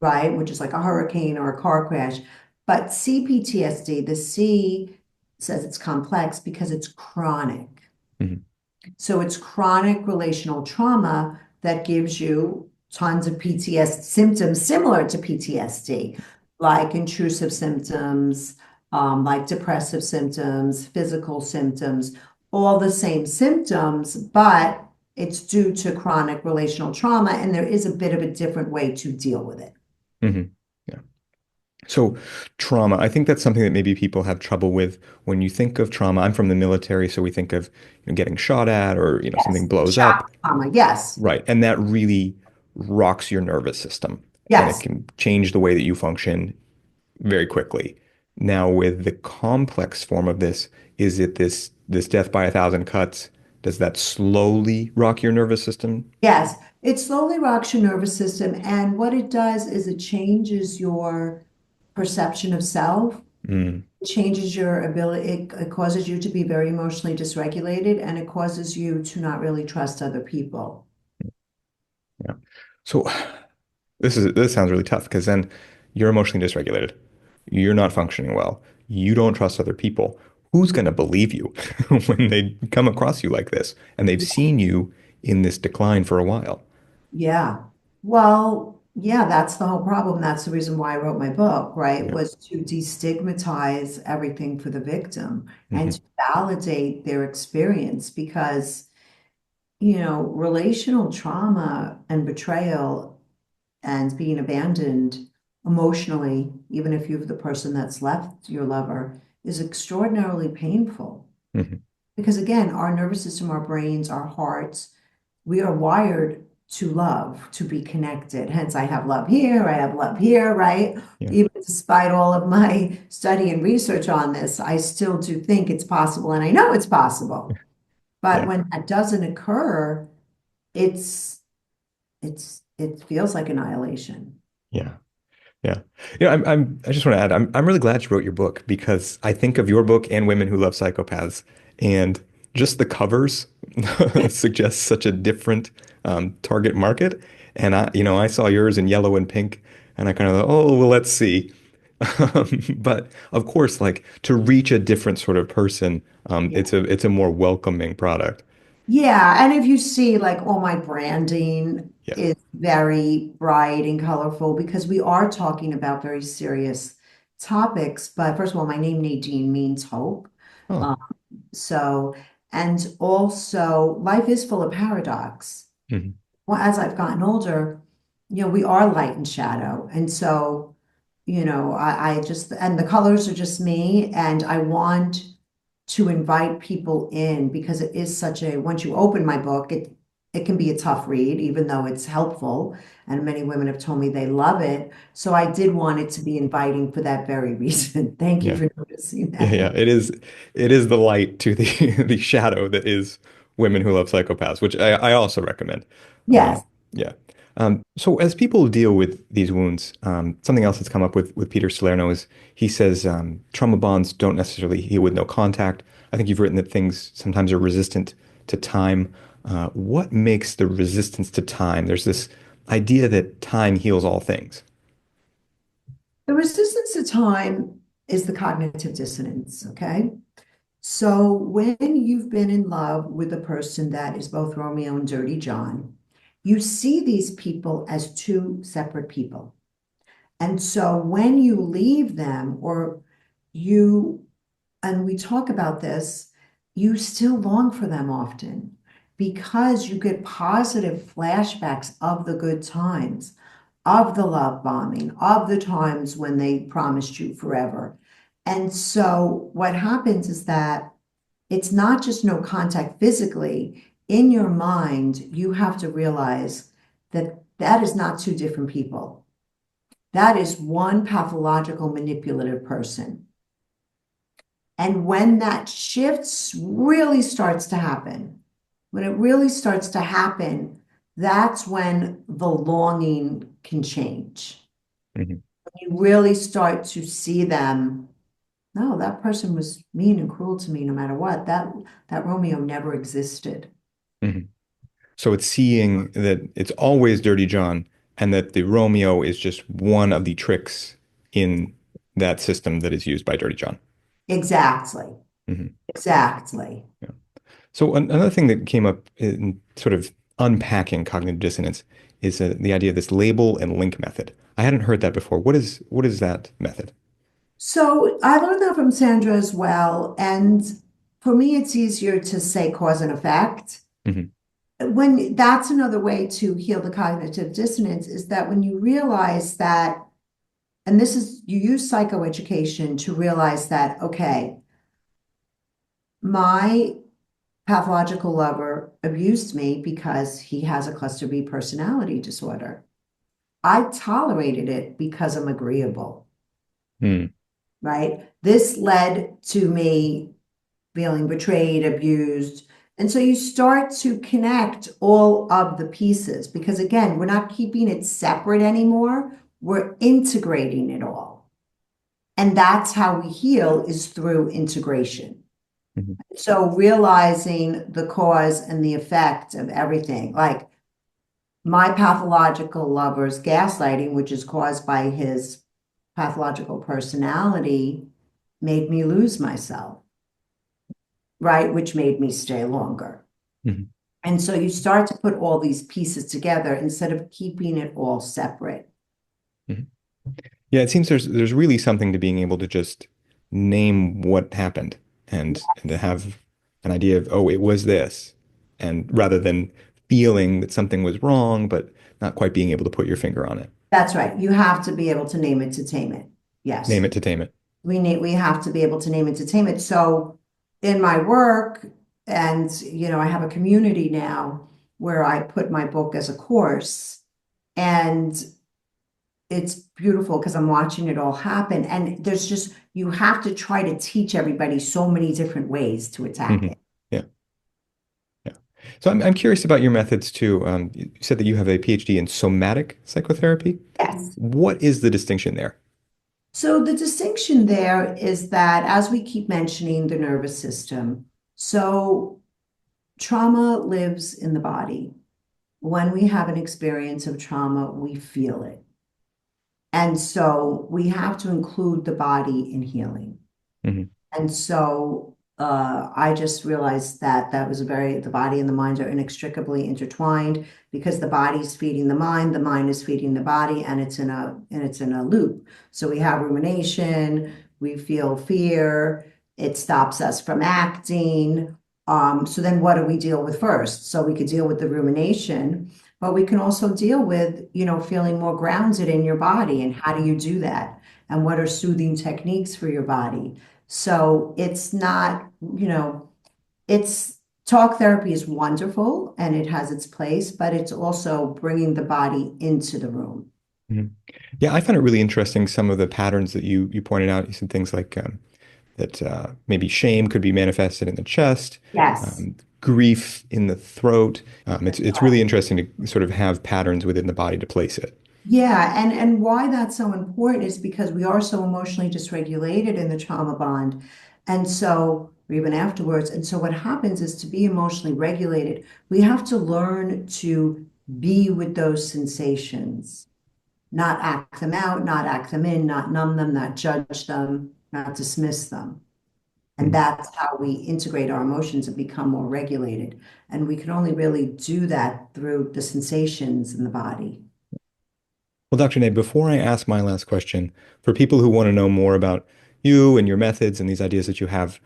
right? Which is like a hurricane or a car crash. But CPTSD, the C says it's complex because it's chronic. Mhm. So it's chronic relational trauma that gives you tons of PTSD symptoms similar to PTSD, like intrusive symptoms, like depressive symptoms, physical symptoms, all the same symptoms, but it's due to chronic relational trauma, and there is a bit of a different way to deal with it. Mhm. Yeah. So trauma, I think that's something that maybe people have trouble with when you think of trauma. I'm from the military, so we think of getting shot at or something Yes. blows up. Shock trauma. Yes. Right. And that really rocks your nervous system and it Yes. can change the way that you function very quickly. Now, with the complex form of this, is it this death by a thousand cuts? Does that slowly rock your nervous system? Yes. It slowly rocks your nervous system. And what it does is it changes your perception of self, Mm, it changes your ability, it causes you to be very emotionally dysregulated, and it causes you to not really trust other people. yeah. So this sounds really tough because then you're emotionally dysregulated. You're not functioning well. You don't trust other people. Who's going to believe you when they come across you like this and they've seen you in this decline for a while? Yeah. Well, yeah, that's the whole problem. That's the reason why I wrote my book, right? Yeah. Was to destigmatize everything for the victim and to Hmm. validate their experience because, relational trauma and betrayal and being abandoned emotionally, even if you're the person that's left your lover, is extraordinarily painful. Hmm. Because again, our nervous system, our brains, our hearts, we are wired to love, to be connected. Hence, I have love here, I have love here, right? Yeah. Even despite all of my study and research on this, I still do think it's possible, and I know it's possible. But Yeah. when that doesn't occur, it's it feels like annihilation. Yeah. Yeah. I just want to add, I'm really glad you wrote your book because I think of your book and Women Who Love Psychopaths, and just the covers suggest such a different target market. And I saw yours in yellow and pink, and I kind of thought, oh, well, let's see. But of course, like to reach a different sort of person, it's a more welcoming product. Yeah, and if you see like all my branding Yeah. is very bright and colorful because we are talking about very serious topics. But first of all, my name Nadine means hope. Oh, Um, so And also, life is full of paradox. Mhm. Well, as I've gotten older, we are light and shadow. And so, I just, and the colors are just me. And I want to invite people in because it is once you open my book, it can be a tough read, even though it's helpful. And many women have told me they love it. So I did want it to be inviting for that very reason. Thank you Yeah. for noticing Yeah, that. yeah. It is the light to the the shadow that is Women Who Love Psychopaths, which I also recommend. Yes. Yeah. So as people deal with these wounds, something else that's come up with Peter Salerno is he says trauma bonds don't necessarily heal with no contact. I think you've written that things sometimes are resistant to time. What makes the resistance to time? There's this idea that time heals all things. The resistance to time is the cognitive dissonance, okay? So when you've been in love with a person that is both Romeo and Dirty John, you see these people as two separate people. And so when you leave them or you, and we talk about this, you still long for them often because you get positive flashbacks of the good times, of the love bombing, of the times when they promised you forever. And so what happens is that it's not just no contact physically. In your mind, you have to realize that that is not two different people. That is one pathological manipulative person. And when that shifts really starts to happen, when it really starts to happen, that's when the longing can change. Mhm, You really start to see them. No, that person was mean and cruel to me no matter what. That Romeo never existed. mhm. So it's seeing that it's always Dirty John and that the Romeo is just one of the tricks in that system that is used by Dirty John. Exactly. Mhm. Exactly. Yeah. So another thing that came up in sort of unpacking cognitive dissonance is the idea of this label and link method. I hadn't heard that before. What is that method? So I learned that from Sandra as well. And for me, it's easier to say cause and effect. Hmm. When that's another way to heal the cognitive dissonance is that when you realize that, and this is, you use psychoeducation to realize that, okay, my pathological lover abused me because he has a cluster B personality disorder. I tolerated it because I'm agreeable, Mm. right? This led to me feeling betrayed, abused. And so you start to connect all of the pieces because, again, we're not keeping it separate anymore. We're integrating it all. And that's how we heal is through integration. Mhm. So realizing the cause and the effect of everything, like my pathological lover's gaslighting, which is caused by his pathological personality, made me lose myself, right? Which made me stay longer. Mhm. And so you start to put all these pieces together instead of keeping it all separate. Mhm. Yeah, it seems there's really something to being able to just name what happened and to have an idea of, oh, it was this, and rather than feeling that something was wrong, but not quite being able to put your finger on it. That's right. You have to be able to name it to tame it. Name Yes. it to tame it. We have to be able to name it to tame it. So in my work, and I have a community now where I put my book as a course, and it's beautiful because I'm watching it all happen. And there's just you have to try to teach everybody so many different ways to attack Mhm. it. Yeah, yeah. So I'm curious about your methods too. You said that you have a PhD in somatic psychotherapy. Yes. What is the distinction there? So the distinction there is that as we keep mentioning the nervous system, so trauma lives in the body. When we have an experience of trauma, we feel it. And so we have to include the body in healing. Hmm. And so I just realized that the body and the mind are inextricably intertwined because the body's feeding the mind is feeding the body, and it's in a loop. So we have rumination, we feel fear, it stops us from acting. So then what do we deal with first? So we could deal with the rumination, but we can also deal with, feeling more grounded in your body. And how do you do that? And what are soothing techniques for your body? So it's not, it's talk therapy is wonderful and it has its place, but it's also bringing the body into the room. Mhm. Yeah, I found it really interesting some of the patterns that you pointed out. You said things like that maybe shame could be manifested in the chest, Yes. grief in the throat. That's It's really right. interesting to sort of have patterns within the body to place it. Yeah, and why that's so important is because we are so emotionally dysregulated in the trauma bond. And so, or even afterwards. And so what happens is to be emotionally regulated, we have to learn to be with those sensations, not act them out, not act them in, not numb them, not judge them, not dismiss them. And Mhm. that's how we integrate our emotions and become more regulated. And we can only really do that through the sensations in the body. Well, Dr. Nate, before I ask my last question, for people who want to know more about you and your methods and these ideas that you have,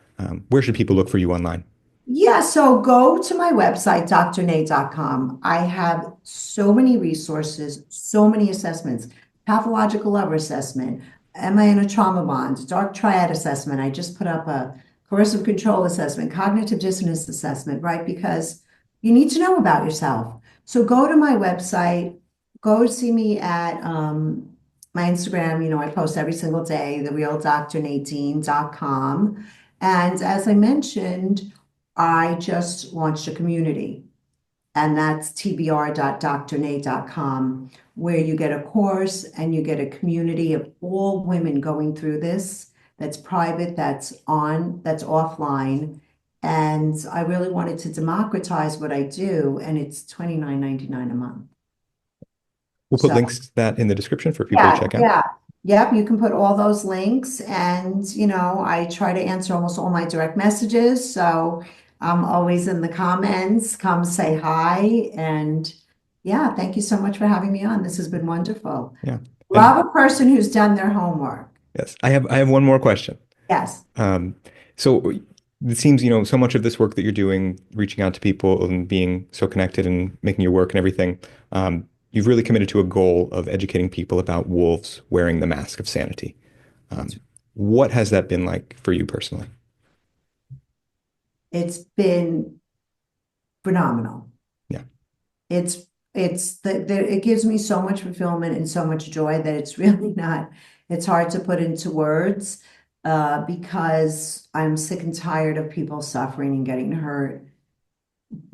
where should people look for you online? Yeah, so go to my website, drnate.com. I have so many resources, so many assessments, pathological lover assessment, am I in a trauma bond, dark triad assessment. I just put up a coercive control assessment, cognitive dissonance assessment, right? Because you need to know about yourself. So go to my website, go see me at my Instagram. I post every single day, therealdrnadine.com. And as I mentioned, I just launched a community, and that's tbr.drnate.com, where you get a course and you get a community of all women going through this. That's private, that's offline. And I really wanted to democratize what I do, and it's $29.99 a month. We'll put So links to that in the description for people to yeah, check out. yeah. Yep, you can put all those links and, I try to answer almost all my direct messages. So I'm always in the comments. Come say hi. And yeah, thank you so much for having me on. This has been wonderful. Yeah. And Love a person who's done their homework. yes, I have one more question. Yes, Um, so it seems, so much of this work that you're doing, reaching out to people and being so connected and making your work and everything, you've really committed to a goal of educating people about wolves wearing the mask of sanity. that's Um, what has that been like for you personally? it's been phenomenal. Yeah. It's it gives me so much fulfillment and so much joy that it's really not, it's hard to put into words, because I'm sick and tired of people suffering and getting hurt.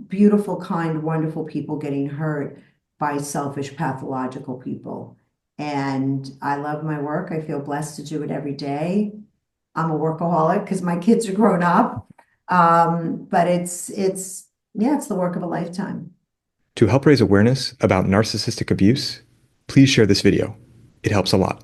Beautiful, kind, wonderful people getting hurt by selfish, pathological people. And I love my work. I feel blessed to do it every day. I'm a workaholic because my kids are grown up. But yeah, it's the work of a lifetime. To help raise awareness about narcissistic abuse, please share this video. It helps a lot.